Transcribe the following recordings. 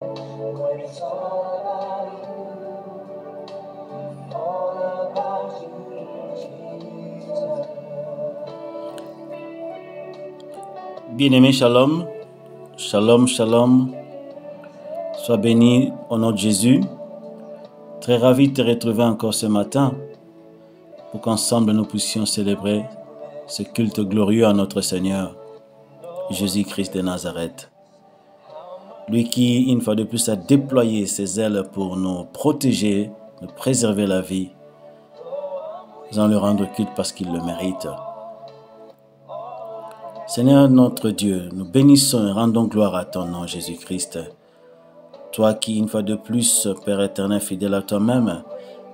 When it's all about you, all about you, Jesus. Bien-aimé, shalom, shalom, shalom. Sois béni au nom de Jésus. Très ravi de te retrouver encore ce matin pour qu'ensemble nous puissions célébrer ce culte glorieux à notre Seigneur, Jésus-Christ de Nazareth. Lui qui, une fois de plus, a déployé ses ailes pour nous protéger, nous préserver la vie. Nous allons lui rendre culte parce qu'il le mérite. Seigneur notre Dieu, nous bénissons et rendons gloire à ton nom, Jésus-Christ. Toi qui, une fois de plus, Père éternel, fidèle à toi-même,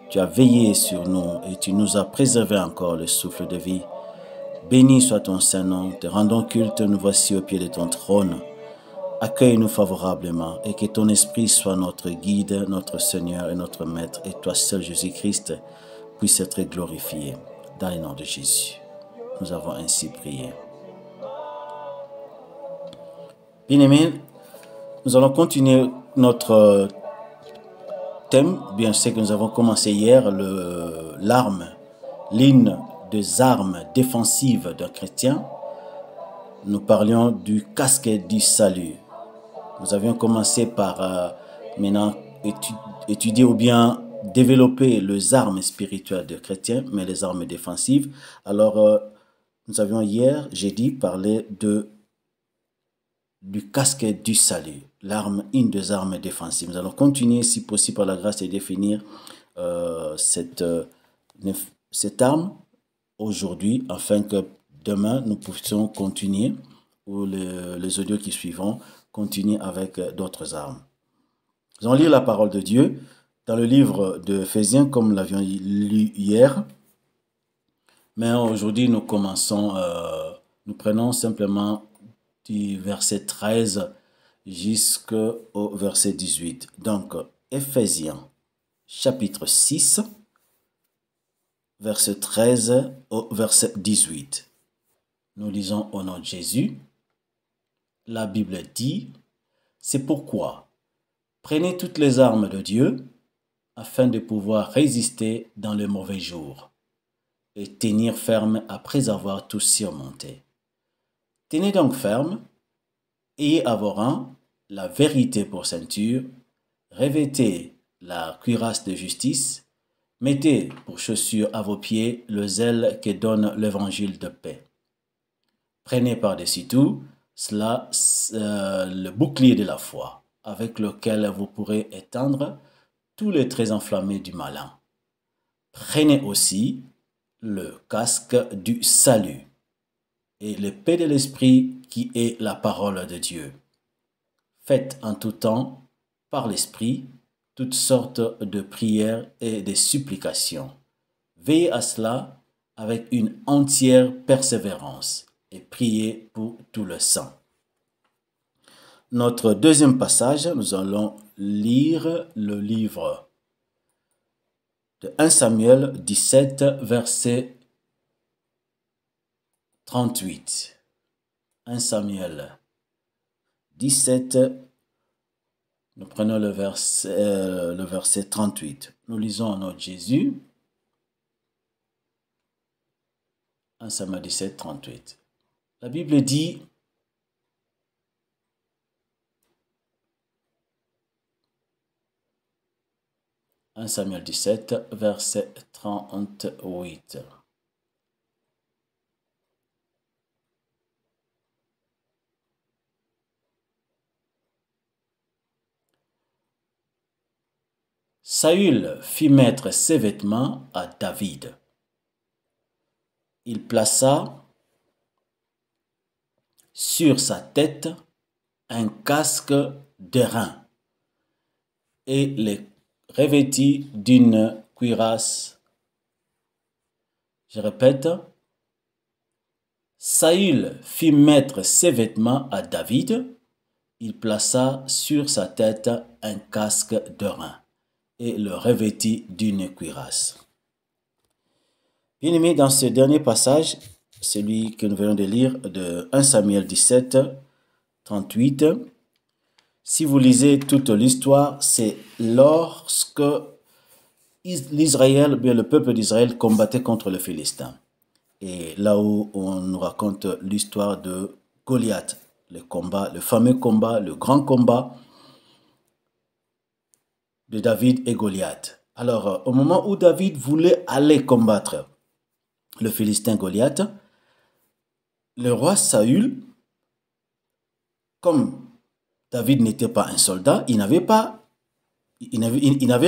tu as veillé sur nous et tu nous as préservé encore le souffle de vie. Béni soit ton Saint-Nom, te rendons culte, nous voici au pied de ton trône. Accueille-nous favorablement et que ton esprit soit notre guide, notre Seigneur et notre Maître, et toi seul, Jésus-Christ, puisse être glorifié. Dans le nom de Jésus, nous avons ainsi prié. Bien-aimés, nous allons continuer notre thème. Bien sûr que nous avons commencé hier, l'une des armes défensives d'un chrétien. Nous parlions du casque du salut. Nous avions commencé par maintenant étudier ou bien développer les armes spirituelles des chrétiens, mais les armes défensives. Alors, nous avions hier, jeudi, parlé du casque du salut, une des armes défensives. Nous allons continuer, si possible, par la grâce, de définir cette arme aujourd'hui, afin que demain, nous puissions continuer, ou les audios qui suivront, continuer avec d'autres armes. Nous allons lire la parole de Dieu dans le livre de Éphésiens, comme nous l'avions lu hier. Mais aujourd'hui, nous prenons simplement du verset 13 jusqu'au verset 18. Donc, Éphésiens, chapitre 6, verset 13 au verset 18. Nous lisons au nom de Jésus. La Bible dit, « C'est pourquoi, prenez toutes les armes de Dieu, afin de pouvoir résister dans le mauvais jour, et tenir ferme après avoir tout surmonté. Tenez donc ferme, ayez à vos reins la vérité pour ceinture, revêtez la cuirasse de justice, mettez pour chaussure à vos pieds le zèle que donne l'évangile de paix. Prenez par-dessus tout cela le bouclier de la foi, avec lequel vous pourrez éteindre tous les traits enflammés du malin. Prenez aussi le casque du salut et l'épée de l'esprit qui est la parole de Dieu. Faites en tout temps, par l'esprit, toutes sortes de prières et de supplications. Veillez à cela avec une entière persévérance et priez pour tout le saint. Notre deuxième passage, nous allons lire le livre de 1 Samuel 17, verset 38. 1 Samuel 17, nous prenons le verset 38. Nous lisons au nom de Jésus. 1 Samuel 17, 38. La Bible dit, « 1 Samuel 17, verset 38. Saül fit mettre ses vêtements à David. Il plaça sur sa tête un casque d'airain et le revêtit d'une cuirasse. Je répète, Saül fit mettre ses vêtements à David. Il plaça sur sa tête un casque d'airain et le revêtit d'une cuirasse. Bien-aimés, dans ce dernier passage, celui que nous venons de lire de 1 Samuel 17, 38, Si vous lisez toute l'histoire, c'est lorsque l'Israël, bien le peuple d'Israël combattait contre le Philistin. Et là où on nous raconte l'histoire de Goliath, le combat, le fameux combat, le grand combat de David et Goliath. Alors, au moment où David voulait aller combattre le Philistin Goliath, le roi Saül, comme David n'était pas un soldat, il n'avait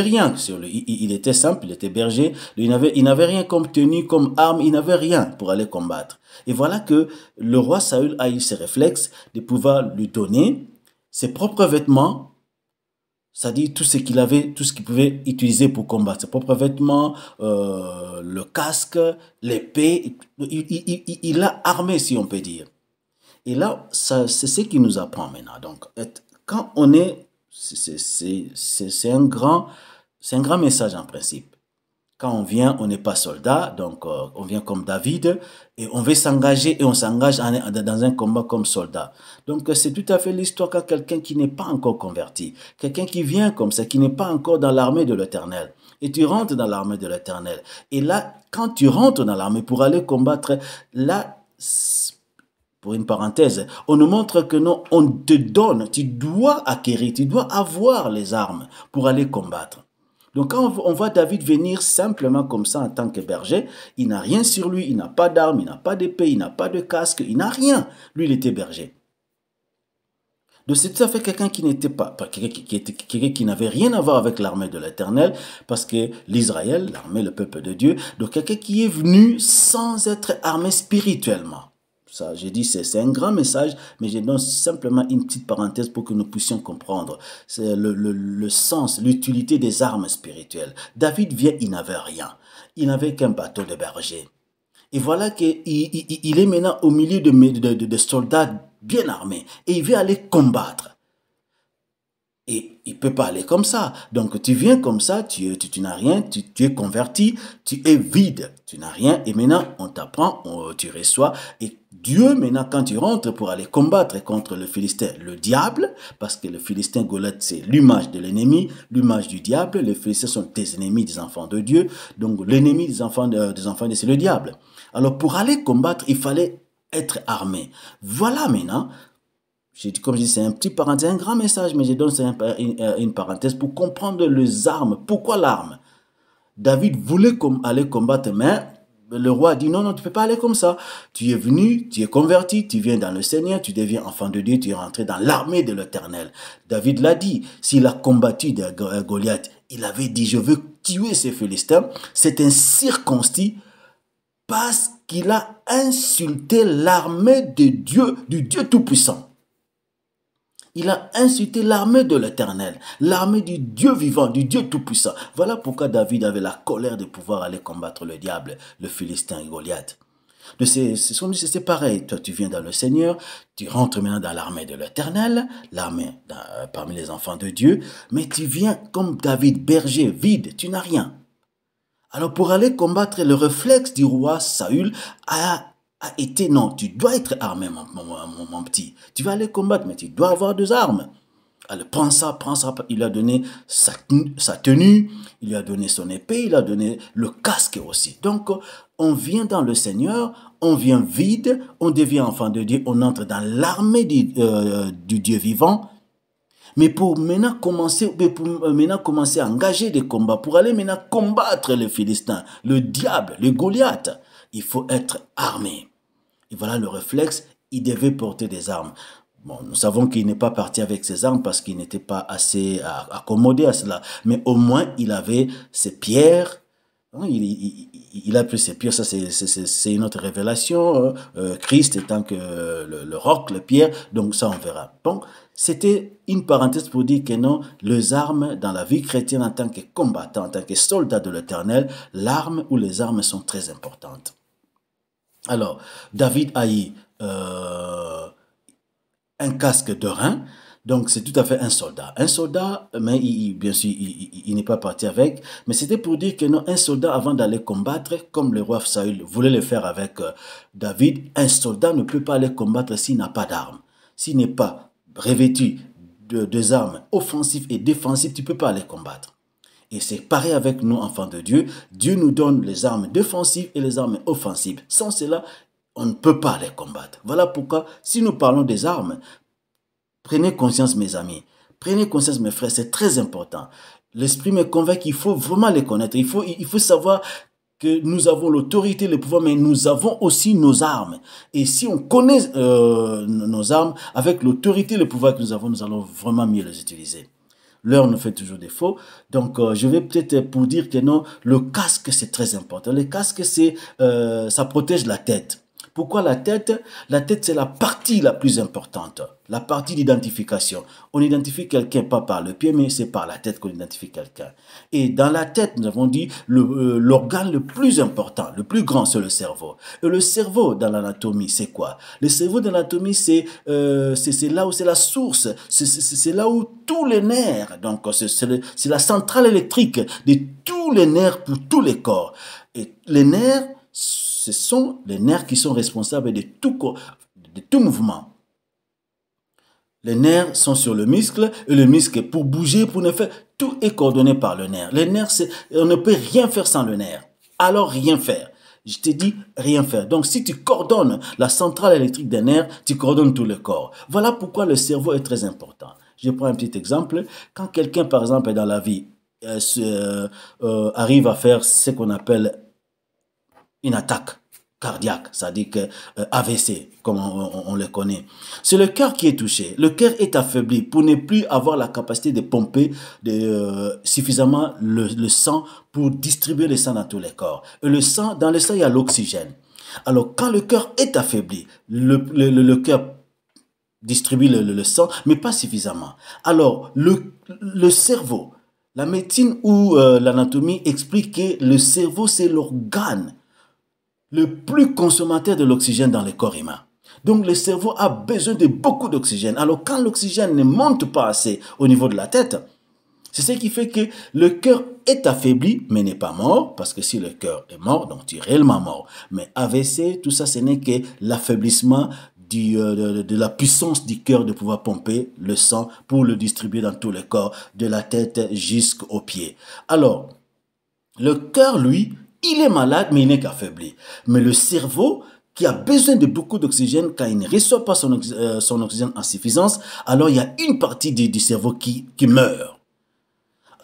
rien sur lui. Il était simple, il était berger, il n'avait rien comme tenue, comme arme, il n'avait rien pour aller combattre. Et voilà que le roi Saül a eu ses réflexes de pouvoir lui donner ses propres vêtements, c'est-à-dire tout ce qu'il avait, tout ce qu'il pouvait utiliser pour combattre, ses propres vêtements, le casque, l'épée, il l'a armé si on peut dire. Et là, c'est ce qui nous apprend maintenant. Donc, quand on est, c'est un grand message en principe. Quand on vient, on n'est pas soldat, donc on vient comme David et on veut s'engager et on s'engage dans un combat comme soldat. Donc c'est tout à fait l'histoire quand quelqu'un qui n'est pas encore converti, quelqu'un qui vient comme ça, qui n'est pas encore dans l'armée de l'Éternel, et tu rentres dans l'armée de l'Éternel. Et là, quand tu rentres dans l'armée pour aller combattre, là, pour une parenthèse, on nous montre que non, on te donne, tu dois acquérir, tu dois avoir les armes pour aller combattre. Donc quand on voit David venir simplement comme ça en tant que berger, il n'a rien sur lui, il n'a pas d'armes, il n'a pas d'épée, il n'a pas de casque, il n'a rien. Lui, il était berger. Donc c'est tout à fait quelqu'un qui n'était pas, qui n'avait rien à voir avec l'armée de l'Éternel, parce que l'Israël, l'armée, le peuple de Dieu, donc quelqu'un qui est venu sans être armé spirituellement. Ça, j'ai dit, c'est un grand message, mais je donne simplement une petite parenthèse pour que nous puissions comprendre. C'est le sens, l'utilité des armes spirituelles. David vient, il n'avait rien. Il n'avait qu'un bateau de berger. Et voilà qu'il est maintenant au milieu de soldats bien armés. Et il veut aller combattre. Et il ne peut pas aller comme ça. Donc tu viens comme ça, tu n'as rien, tu es converti, tu es vide, tu n'as rien. Et maintenant, on t'apprend, tu reçois. Et Dieu, maintenant, quand tu rentres pour aller combattre contre le Philistin, le diable, parce que le Philistin Goliath, c'est l'image de l'ennemi, l'image du diable. Les Philistins sont des ennemis des enfants de Dieu. Donc l'ennemi des enfants de Dieu, c'est le diable. Alors pour aller combattre, il fallait être armé. Voilà maintenant. Comme je dis, c'est un petit parenthèse, un grand message, mais je donne une parenthèse pour comprendre les armes. Pourquoi l'arme? David voulait aller combattre, mais le roi a dit non, non, tu ne peux pas aller comme ça. Tu es venu, tu es converti, tu viens dans le Seigneur, tu deviens enfant de Dieu, tu es rentré dans l'armée de l'Éternel. David l'a dit, s'il a combattu Goliath, il avait dit, je veux tuer ces Philistins. C'est un circoncis parce qu'il a insulté l'armée de Dieu, du Dieu Tout-Puissant. Il a insulté l'armée de l'Éternel, l'armée du Dieu vivant, du Dieu Tout-Puissant. Voilà pourquoi David avait la colère de pouvoir aller combattre le diable, le Philistin Goliath. C'est pareil, toi tu viens dans le Seigneur, tu rentres maintenant dans l'armée de l'Éternel, l'armée parmi les enfants de Dieu, mais tu viens comme David, berger, vide, tu n'as rien. Alors pour aller combattre, le réflexe du roi Saül a été, non, tu dois être armé, mon petit. Tu vas aller combattre, mais tu dois avoir des armes. Alors, prends ça. Il lui a donné sa tenue, il lui a donné son épée, il a donné le casque aussi. Donc, on vient dans le Seigneur, on vient vide, on devient enfant de Dieu, on entre dans l'armée du Dieu vivant. Mais pour maintenant commencer à engager des combats, pour aller maintenant combattre les Philistins, le diable, le Goliath, il faut être armé. Et voilà le réflexe, il devait porter des armes. Bon, nous savons qu'il n'est pas parti avec ses armes parce qu'il n'était pas assez accommodé à cela. Mais au moins, il avait ses pierres. Il a pris ses pierres, ça c'est une autre révélation. Christ étant que le roc, les pierres, donc ça on verra. Bon, c'était une parenthèse pour dire que non, les armes dans la vie chrétienne en tant que combattant, en tant que soldat de l'Éternel, l'arme ou les armes sont très importantes. Alors, David a eu un casque de rein, donc c'est tout à fait un soldat. Un soldat, mais bien sûr, il n'est pas parti avec, mais c'était pour dire que non, un soldat avant d'aller combattre, comme le roi Saül voulait le faire avec David, un soldat ne peut pas aller combattre s'il n'a pas d'armes, s'il n'est pas revêtu des armes offensives et défensives, tu ne peux pas les combattre. Et c'est pareil avec nous, enfants de Dieu. Dieu nous donne les armes défensives et les armes offensives. Sans cela, on ne peut pas les combattre. Voilà pourquoi, si nous parlons des armes, prenez conscience, mes amis. Prenez conscience, mes frères, c'est très important. L'Esprit me convainc qu'il faut vraiment les connaître. Il faut savoir que nous avons l'autorité, le pouvoir, mais nous avons aussi nos armes. Et si on connaît nos armes, avec l'autorité, le pouvoir que nous avons, nous allons vraiment mieux les utiliser. L'heure nous fait toujours défaut. Donc, je vais peut-être pour dire que non, le casque, c'est très important. Le casque, ça protège la tête. Pourquoi la tête? La tête, c'est la partie la plus importante, la partie d'identification. On identifie quelqu'un pas par le pied, mais c'est par la tête qu'on identifie quelqu'un. Et dans la tête, nous avons dit, l'organe le plus important, le plus grand, c'est le cerveau. Et le cerveau, dans l'anatomie, c'est quoi? Le cerveau dans l'anatomie, c'est là où c'est la source, c'est là où tous les nerfs, donc c'est la centrale électrique de tous les nerfs pour tous les corps. Et les nerfs, ce sont les nerfs qui sont responsables de tout mouvement. Les nerfs sont sur le muscle et le muscle, pour bouger, pour ne faire, tout est coordonné par le nerf. Les nerfs, on ne peut rien faire sans le nerf. Alors rien faire. Je te dis rien faire. Donc si tu coordonnes la centrale électrique des nerfs, tu coordonnes tout le corps. Voilà pourquoi le cerveau est très important. Je prends un petit exemple. Quand quelqu'un, par exemple, dans la vie, arrive à faire ce qu'on appelle une attaque cardiaque, c'est-à-dire que AVC, comme on le connaît. C'est le cœur qui est touché. Le cœur est affaibli pour ne plus avoir la capacité de pomper suffisamment le sang pour distribuer le sang dans tous les corps. Et dans le sang, il y a l'oxygène. Alors, quand le cœur est affaibli, le cœur distribue le sang, mais pas suffisamment. Alors, le cerveau, la médecine ou l'anatomie explique que le cerveau, c'est l'organe le plus consommateur de l'oxygène dans le corps humain. Donc le cerveau a besoin de beaucoup d'oxygène. Alors quand l'oxygène ne monte pas assez au niveau de la tête, c'est ce qui fait que le cœur est affaibli, mais n'est pas mort, parce que si le cœur est mort, donc tu es réellement mort. Mais AVC, tout ça, ce n'est que l'affaiblissement de la puissance du cœur de pouvoir pomper le sang pour le distribuer dans tout le corps, de la tête jusqu'aux pieds. Alors, le cœur, lui, il est malade, mais il n'est qu'affaibli. Mais le cerveau, qui a besoin de beaucoup d'oxygène, quand il ne reçoit pas son oxygène en suffisance, alors il y a une partie du cerveau qui meurt.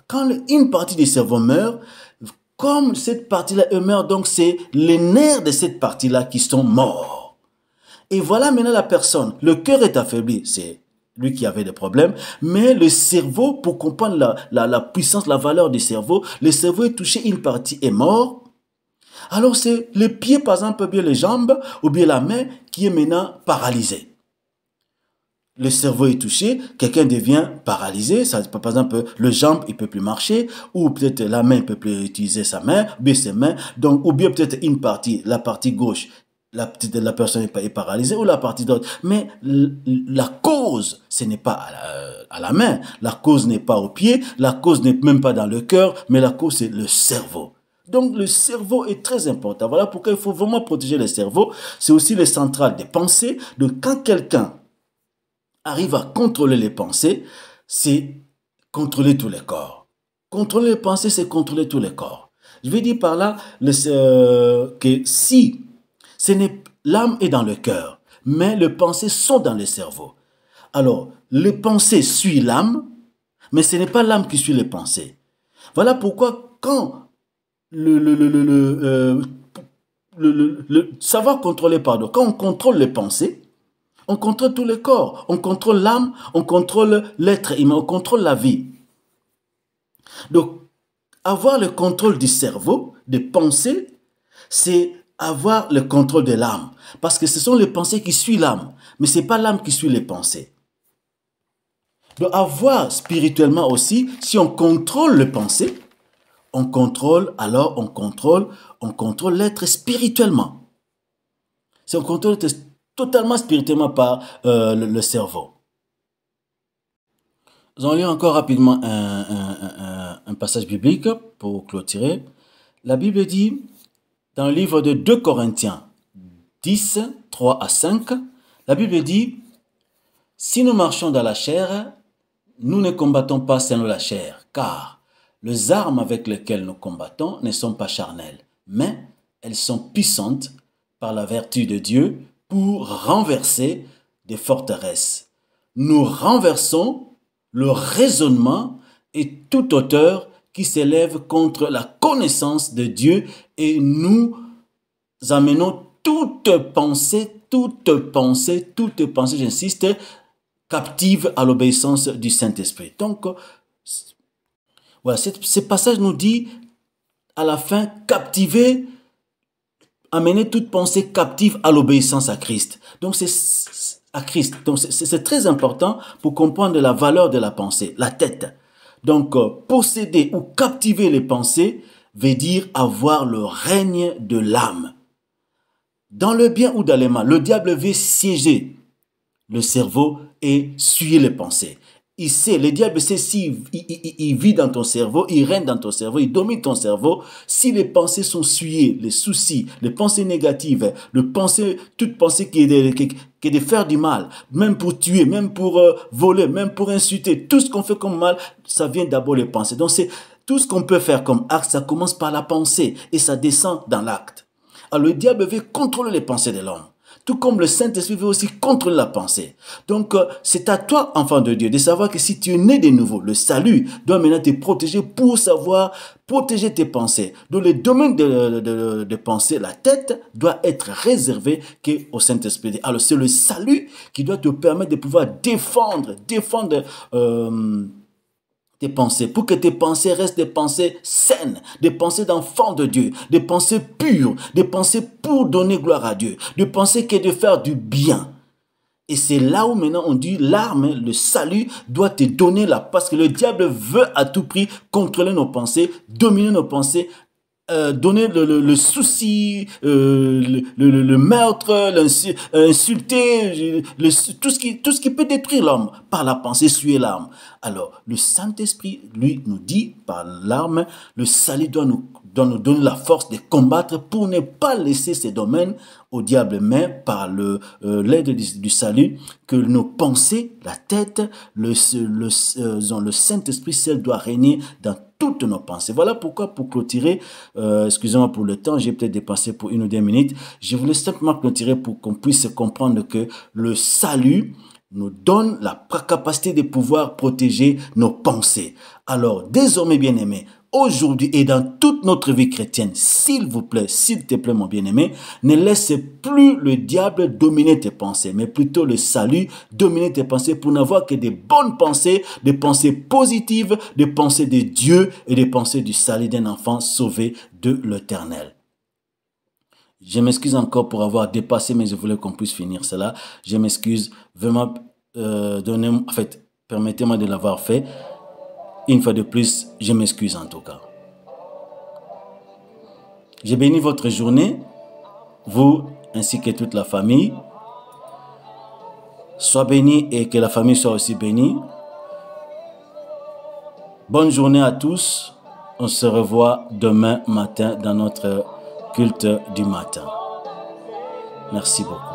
Quand une partie du cerveau meurt, comme cette partie-là meurt, donc c'est les nerfs de cette partie-là qui sont morts. Et voilà maintenant la personne. Le cœur est affaibli, c'est lui qui avait des problèmes, mais le cerveau, pour comprendre la puissance, la valeur du cerveau, le cerveau est touché, une partie est morte. Alors c'est le pied, par exemple, ou bien les jambes, ou bien la main qui est maintenant paralysée. Le cerveau est touché, quelqu'un devient paralysé, par exemple, le jambe, il ne peut plus marcher, ou peut-être la main, il ne peut plus utiliser sa main, ou bien ses mains, donc, ou bien peut-être une partie, la partie gauche, la personne est paralysée, ou la partie droite. Mais la cause, ce n'est pas à la main, la cause n'est pas au pied, la cause n'est même pas dans le cœur, mais la cause, c'est le cerveau. Donc le cerveau est très important. Voilà pourquoi il faut vraiment protéger le cerveau. C'est aussi le central des pensées. Donc quand quelqu'un arrive à contrôler les pensées, c'est contrôler tous les corps. Contrôler les pensées, c'est contrôler tous les corps. Je vais dire par là que si l'âme est dans le cœur, mais les pensées sont dans le cerveau. Alors, les pensées suivent l'âme, mais ce n'est pas l'âme qui suit les pensées. Voilà pourquoi quand savoir contrôler, pardon. Quand on contrôle les pensées, on contrôle tout le corps. On contrôle l'âme, on contrôle l'être humain, on contrôle la vie. Donc, avoir le contrôle du cerveau, des pensées, c'est avoir le contrôle de l'âme. Parce que ce sont les pensées qui suivent l'âme, mais ce n'est pas l'âme qui suit les pensées. Donc, avoir spirituellement aussi, si on contrôle les pensées, on contrôle l'être spirituellement. C'est on contrôle totalement spirituellement par le cerveau. Nous allons lire encore rapidement un passage biblique pour clôturer. La Bible dit, dans le livre de 2 Corinthiens 10, 3 à 5, la Bible dit, « Si nous marchons dans la chair, nous ne combattons pas selon la chair, car les armes avec lesquelles nous combattons ne sont pas charnelles, mais elles sont puissantes par la vertu de Dieu pour renverser des forteresses. Nous renversons le raisonnement et toute hauteur qui s'élève contre la connaissance de Dieu et nous amenons toute pensée, j'insiste, captive à l'obéissance du Saint-Esprit. Donc, voilà, ce passage nous dit à la fin, captiver, amener toute pensée captive à l'obéissance à Christ. Donc, c'est très important pour comprendre la valeur de la pensée, la tête. Donc, posséder ou captiver les pensées veut dire avoir le règne de l'âme. Dans le bien ou dans le mal, le diable veut siéger le cerveau et suyer les pensées. Il sait, le diable sait s'il vit dans ton cerveau, il règne dans ton cerveau, il domine ton cerveau. Si les pensées sont souillées, les soucis, les pensées négatives, toute pensée qui est de faire du mal, même pour tuer, même pour voler, même pour insulter, tout ce qu'on fait comme mal, ça vient d'abord les pensées. Donc c'est tout ce qu'on peut faire comme acte, ça commence par la pensée et ça descend dans l'acte. Alors le diable veut contrôler les pensées de l'homme. Tout comme le Saint-Esprit veut aussi contrôler la pensée. Donc, c'est à toi, enfant de Dieu, de savoir que si tu es né de nouveau, le salut doit maintenant te protéger pour savoir protéger tes pensées. Dans le domaine de pensée, la tête doit être réservée qu'au Saint-Esprit. Alors, c'est le salut qui doit te permettre de pouvoir défendre tes pensées, pour que tes pensées restent des pensées saines, des pensées d'enfants de Dieu, des pensées pures, des pensées pour donner gloire à Dieu, des pensées qui est de faire du bien. Et c'est là où maintenant on dit l'arme, le salut doit te donner parce que le diable veut à tout prix contrôler nos pensées, dominer nos pensées, donner le souci, le meurtre, insulter, tout ce qui peut détruire l'homme par la pensée, suer l'âme. Alors, le Saint-Esprit, lui, nous dit par l'arme, le salut doit nous donner la force de combattre pour ne pas laisser ces domaines au diable, mais par l'aide du salut, que nos pensées, la tête, le Saint-Esprit seul doit régner dans toutes nos pensées. Voilà pourquoi, pour clôturer, excusez-moi pour le temps, j'ai peut-être dépassé pour 1 ou 2 minutes, je voulais simplement clôturer pour qu'on puisse comprendre que le salut nous donne la capacité de pouvoir protéger nos pensées. Alors, désormais, bien-aimés, aujourd'hui et dans toute notre vie chrétienne, s'il vous plaît, s'il te plaît, mon bien-aimé, ne laisse plus le diable dominer tes pensées, mais plutôt le salut dominer tes pensées pour n'avoir que des bonnes pensées, des pensées positives, des pensées de Dieu et des pensées du salut d'un enfant sauvé de l'Éternel. Je m'excuse encore pour avoir dépassé, mais je voulais qu'on puisse finir cela. Je m'excuse vraiment, permettez-moi de l'avoir fait. Une fois de plus, je m'excuse en tout cas. Je bénis votre journée, vous ainsi que toute la famille. Sois béni et que la famille soit aussi bénie. Bonne journée à tous. On se revoit demain matin dans notre culte du matin. Merci beaucoup.